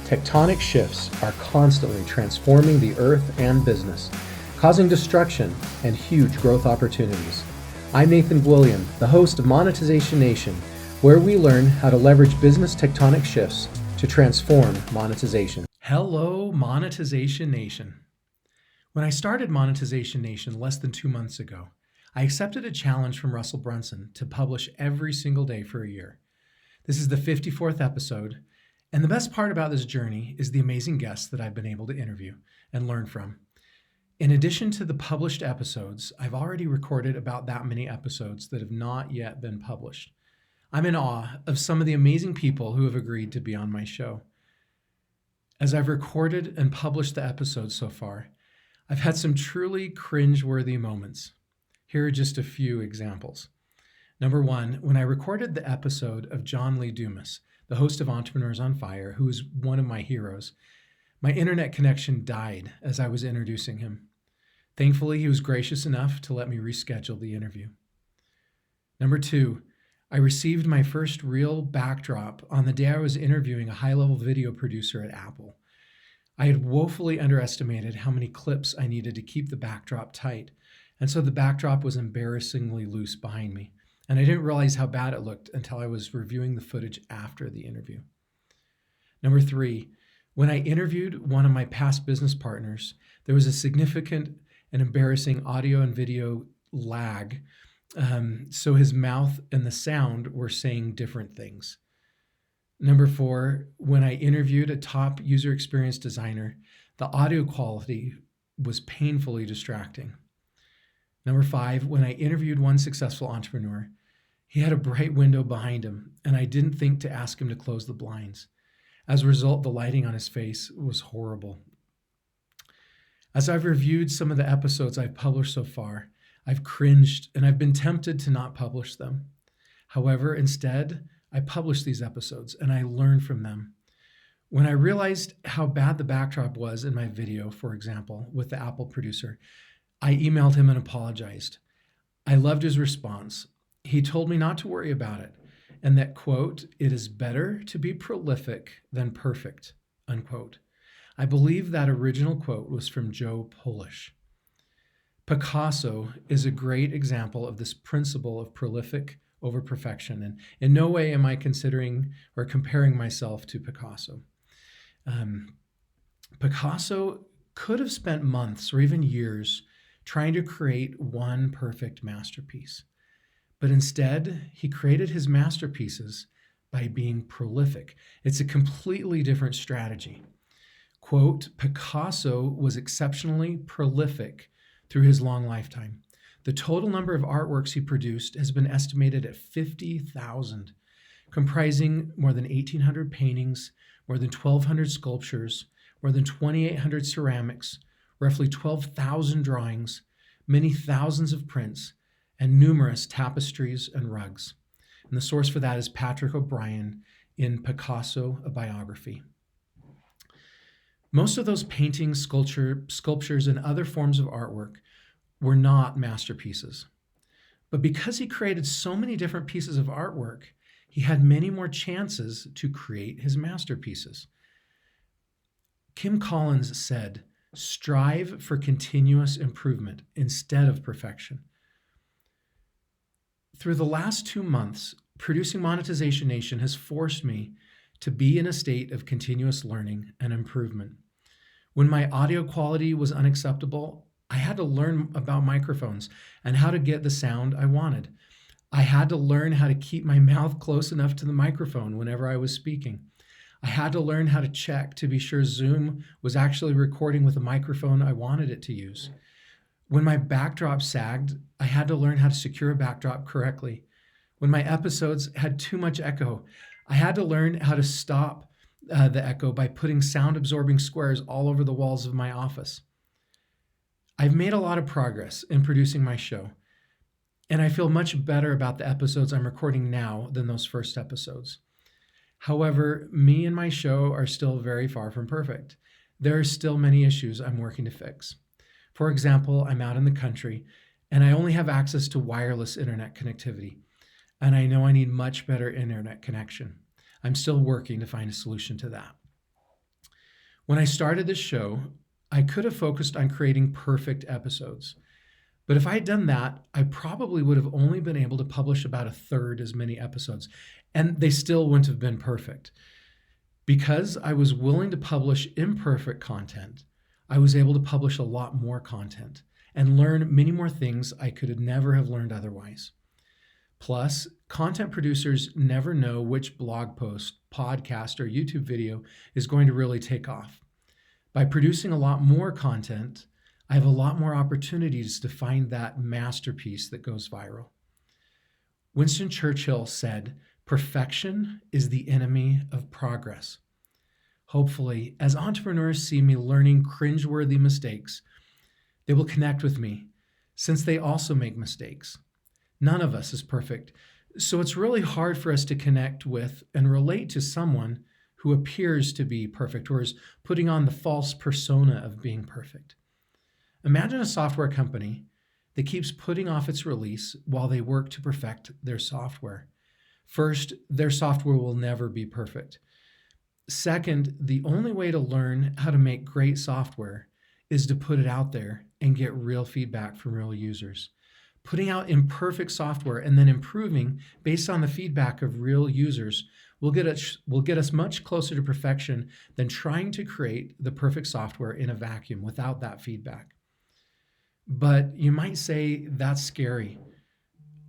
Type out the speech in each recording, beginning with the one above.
Tectonic shifts are constantly transforming the earth and business, causing destruction and huge growth opportunities. I'm Nathan William, the host of Monetization Nation, where we learn how to leverage business tectonic shifts to transform monetization. Hello, Monetization Nation. When I started Monetization Nation less than 2 months ago, I accepted a challenge from Russell Brunson to publish every single day for a year. This is the 54th episode, and the best part about this journey is the amazing guests that I've been able to interview and learn from. In addition to the published episodes, I've already recorded about that many episodes that have not yet been published. I'm in awe of some of the amazing people who have agreed to be on my show. As I've recorded and published the episodes so far, I've had some truly cringe-worthy moments. Here are just a few examples. Number one, when I recorded the episode of John Lee Dumas, the host of Entrepreneurs on Fire, who is one of my heroes, my internet connection died as I was introducing him. Thankfully, he was gracious enough to let me reschedule the interview. Number two, I received my first real backdrop on the day I was interviewing a high-level video producer at Apple. I had woefully underestimated how many clips I needed to keep the backdrop tight, and so the backdrop was embarrassingly loose behind me. And I didn't realize how bad it looked until I was reviewing the footage after the interview. Number three, when I interviewed one of my past business partners, there was a significant and embarrassing audio and video lag. So his mouth and the sound were saying different things. Number four, when I interviewed a top user experience designer, the audio quality was painfully distracting. Number five, when I interviewed one successful entrepreneur, he had a bright window behind him, and I didn't think to ask him to close the blinds. As a result, the lighting on his face was horrible. As I've reviewed some of the episodes I've published so far, I've cringed and I've been tempted to not publish them. However, instead, I published these episodes and I learned from them. When I realized how bad the backdrop was in my video, for example, with the Apple producer, I emailed him and apologized. I loved his response. He told me not to worry about it and that, quote, "it is better to be prolific than perfect," unquote. I believe that original quote was from Joe Polish. Picasso is a great example of this principle of prolific over perfection, and in no way am I considering or comparing myself to Picasso. Picasso could have spent months or even years trying to create one perfect masterpiece. But instead, he created his masterpieces by being prolific. It's a completely different strategy. Quote, Picasso was exceptionally prolific through his long lifetime. The total number of artworks he produced has been estimated at 50,000, comprising more than 1,800 paintings, more than 1,200 sculptures, more than 2,800 ceramics, roughly 12,000 drawings, many thousands of prints, and numerous tapestries and rugs. And the source for that is Patrick O'Brien in Picasso, a Biography. Most of those paintings, sculptures, and other forms of artwork were not masterpieces. But because he created so many different pieces of artwork, he had many more chances to create his masterpieces. Kim Collins said, "Strive for continuous improvement instead of perfection." Through the last 2 months, producing Monetization Nation has forced me to be in a state of continuous learning and improvement. When my audio quality was unacceptable, I had to learn about microphones and how to get the sound I wanted. I had to learn how to keep my mouth close enough to the microphone whenever I was speaking. I had to learn how to check to be sure Zoom was actually recording with the microphone I wanted it to use. When my backdrop sagged, I had to learn how to secure a backdrop correctly. When my episodes had too much echo, I had to learn how to stop the echo by putting sound-absorbing squares all over the walls of my office. I've made a lot of progress in producing my show, and I feel much better about the episodes I'm recording now than those first episodes. However, me and my show are still very far from perfect. There are still many issues I'm working to fix. For example, I'm out in the country and I only have access to wireless internet connectivity. And I know I need much better internet connection. I'm still working to find a solution to that. When I started this show, I could have focused on creating perfect episodes. But if I had done that, I probably would have only been able to publish about a third as many episodes, and they still wouldn't have been perfect. Because I was willing to publish imperfect content, I was able to publish a lot more content and learn many more things I could never have learned otherwise. Plus, content producers never know which blog post, podcast, or YouTube video is going to really take off. By producing a lot more content, I have a lot more opportunities to find that masterpiece that goes viral. Winston Churchill said, "Perfection is the enemy of progress." Hopefully, as entrepreneurs see me learning cringe-worthy mistakes, they will connect with me since they also make mistakes. None of us is perfect, so it's really hard for us to connect with and relate to someone who appears to be perfect or is putting on the false persona of being perfect. Imagine a software company that keeps putting off its release while they work to perfect their software. First, their software will never be perfect. Second, the only way to learn how to make great software is to put it out there and get real feedback from real users. Putting out imperfect software and then improving based on the feedback of real users will get us much closer to perfection than trying to create the perfect software in a vacuum without that feedback. But you might say that's scary.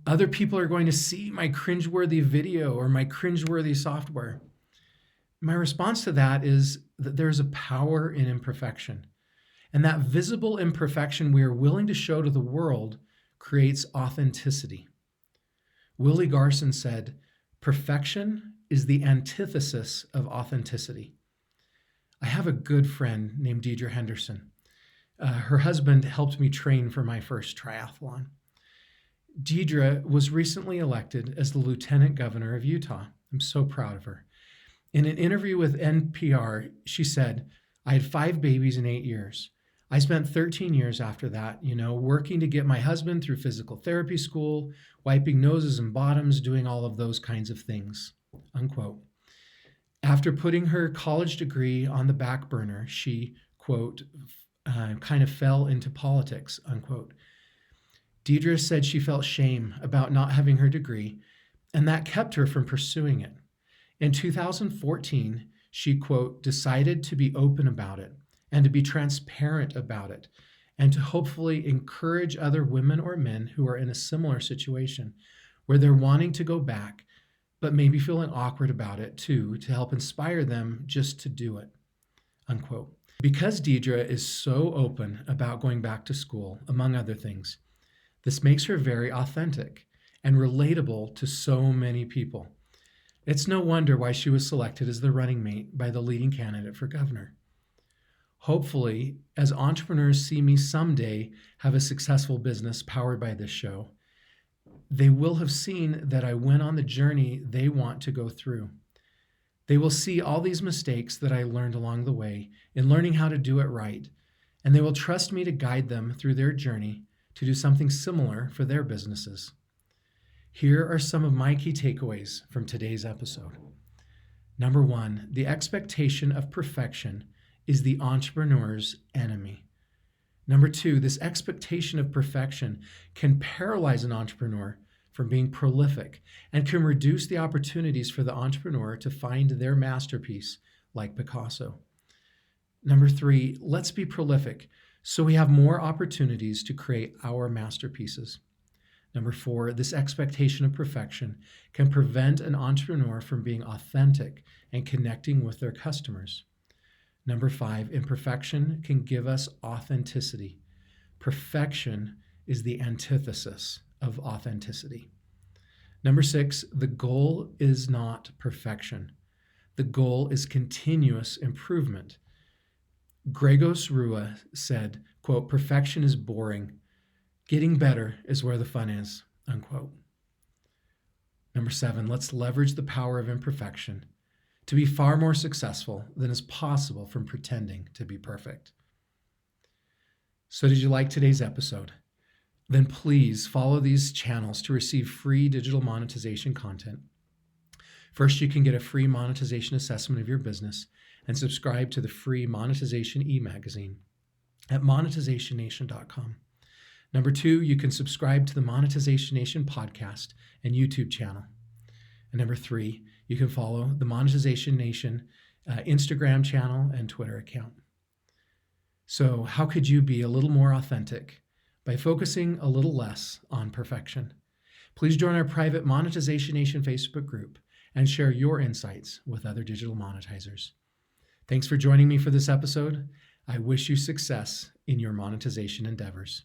Other people are going to see my cringeworthy video or my cringeworthy software. My response to that is that there's a power in imperfection. And that visible imperfection we are willing to show to the world creates authenticity. Willie Garson said, "Perfection is the antithesis of authenticity." I have a good friend named Deidre Henderson. Her husband helped me train for my first triathlon. Deidre was recently elected as the Lieutenant Governor of Utah. I'm so proud of her. In an interview with NPR, she said, "I had 5 babies in 8 years. I spent 13 years after that, working to get my husband through physical therapy school, wiping noses and bottoms, doing all of those kinds of things," unquote. After putting her college degree on the back burner, she, quote, kind of fell into politics, unquote. Deidre said she felt shame about not having her degree, and that kept her from pursuing it. In 2014, she, quote, decided to be open about it and to be transparent about it and to hopefully encourage other women or men who are in a similar situation where they're wanting to go back, but maybe feeling awkward about it too, to help inspire them just to do it, unquote. Because Deidre is so open about going back to school, among other things, this makes her very authentic and relatable to so many people. It's no wonder why she was selected as the running mate by the leading candidate for governor. Hopefully, as entrepreneurs see me someday have a successful business powered by this show, they will have seen that I went on the journey they want to go through. They will see all these mistakes that I learned along the way in learning how to do it right, and they will trust me to guide them through their journey to do something similar for their businesses. Here are some of my key takeaways from today's episode. Number 1, the expectation of perfection is the entrepreneur's enemy. Number 2, this expectation of perfection can paralyze an entrepreneur from being prolific and can reduce the opportunities for the entrepreneur to find their masterpiece, like Picasso. Number 3, let's be prolific so we have more opportunities to create our masterpieces. Number 4, this expectation of perfection can prevent an entrepreneur from being authentic and connecting with their customers. Number 5, imperfection can give us authenticity. Perfection is the antithesis of authenticity. Number 6, the goal is not perfection. The goal is continuous improvement. Gregos Rua said, quote, "Perfection is boring. Getting better is where the fun is," unquote. Number 7, let's leverage the power of imperfection to be far more successful than is possible from pretending to be perfect. So did you like today's episode? Then please follow these channels to receive free digital monetization content. First, you can get a free monetization assessment of your business, and subscribe to the free Monetization e-magazine at monetizationnation.com. Number 2, you can subscribe to the Monetization Nation podcast and YouTube channel. And number 3, you can follow the Monetization Nation Instagram channel and Twitter account. So how could you be a little more authentic by focusing a little less on perfection? Please join our private Monetization Nation Facebook group and share your insights with other digital monetizers. Thanks for joining me for this episode. I wish you success in your monetization endeavors.